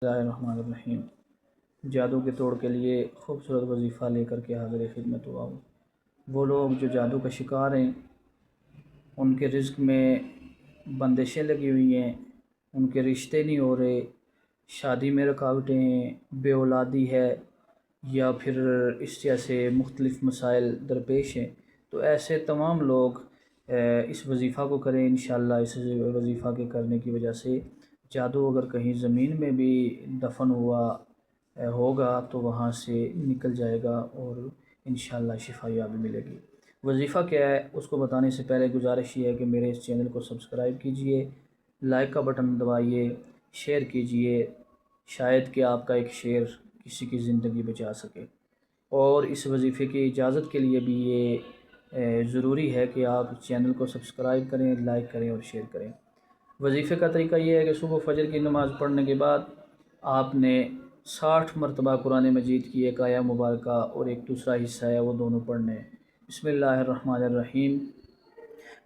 بسم اللہ الرحمن الرحیم۔ جادو کے توڑ کے لیے خوبصورت وظیفہ لے کر کے حاضر خدمت ہوا ہوں۔ وہ لوگ جو جادو کا شکار ہیں، ان کے رزق میں بندشیں لگی ہوئی ہیں، ان کے رشتے نہیں ہو رہے، شادی میں رکاوٹیں ہیں، بے اولادی ہے، یا پھر اس جیسے مختلف مسائل درپیش ہیں، تو ایسے تمام لوگ اس وظیفہ کو کریں۔ انشاءاللہ اس وظیفہ کے کرنے کی وجہ سے جادو اگر کہیں زمین میں بھی دفن ہوا ہوگا تو وہاں سے نکل جائے گا اور انشاءاللہ شفا یابی ملے گی۔ وظیفہ کیا ہے اس کو بتانے سے پہلے گزارش یہ ہے کہ میرے اس چینل کو سبسکرائب کیجئے، لائک کا بٹن دبائیے، شیئر کیجئے، شاید کہ آپ کا ایک شیئر کسی کی زندگی بچا سکے۔ اور اس وظیفے کی اجازت کے لیے بھی یہ ضروری ہے کہ آپ چینل کو سبسکرائب کریں، لائک کریں اور شیئر کریں۔ وظیفے کا طریقہ یہ ہے کہ صبح فجر کی نماز پڑھنے کے بعد آپ نے 60 مرتبہ قرآن مجید کی ایک آیہ مبارکہ اور ایک دوسرا حصہ ہے وہ دونوں پڑھنے ہیں۔ بسم اللہ الرحمن الرحیم۔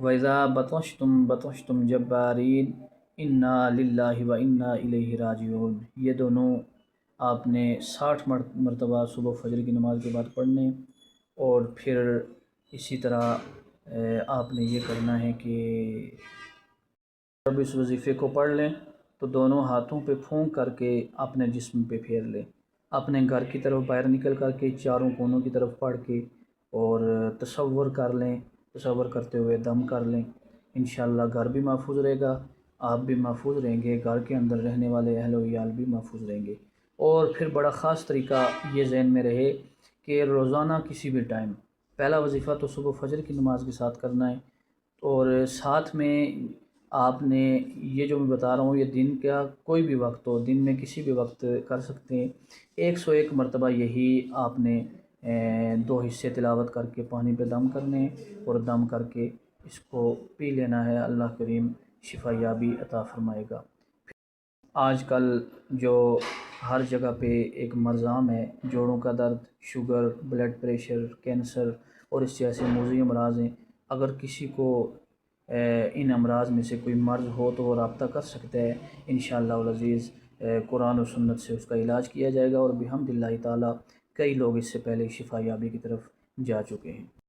وَإِذَا بَطَشْتُمْ بَطَشْتُمْ جَبَّارِينَ اِنَّا لِلَّهِ وَإِنَّا إِلَيْهِ رَاجِعُونَ، یہ دونوں آپ نے 60 مرتبہ صبح فجر کی نماز کے بعد پڑھنے، اور پھر اسی طرح آپ نے یہ کرنا ہے کہ جب اس وظیفے کو پڑھ لیں تو دونوں ہاتھوں پہ پھونک کر کے اپنے جسم پہ پھیر لیں، اپنے گھر کی طرف باہر نکل کر کے چاروں کونوں کی طرف پڑھ کے، اور تصور کر لیں، تصور کرتے ہوئے دم کر لیں۔ انشاءاللہ گھر بھی محفوظ رہے گا، آپ بھی محفوظ رہیں گے، گھر کے اندر رہنے والے اہل و عیال بھی محفوظ رہیں گے۔ اور پھر بڑا خاص طریقہ یہ ذہن میں رہے کہ روزانہ کسی بھی ٹائم پہلا وظیفہ تو صبح فجر کی نماز کے ساتھ کرنا ہے، اور ساتھ میں آپ نے یہ جو میں بتا رہا ہوں یہ دن کا کوئی بھی وقت ہو، دن میں کسی بھی وقت کر سکتے ہیں۔ 101 مرتبہ یہی آپ نے 2 حصے تلاوت کر کے پانی پہ دم کرنے اور دم کر کے اس کو پی لینا ہے۔ اللہ کریم شفا یابی عطا فرمائے گا۔ آج کل جو ہر جگہ پہ ایک مرضام ہے، جوڑوں کا درد، شوگر، بلڈ پریشر، کینسر اور اس جیسے موذی امراض ہیں، اگر کسی کو ان امراض میں سے کوئی مرض ہو تو وہ رابطہ کر سکتا ہے۔ انشاءاللہ العزیز قرآن و سنت سے اس کا علاج کیا جائے گا، اور بحمد اللہ تعالی کئی لوگ اس سے پہلے شفا یابی کی طرف جا چکے ہیں۔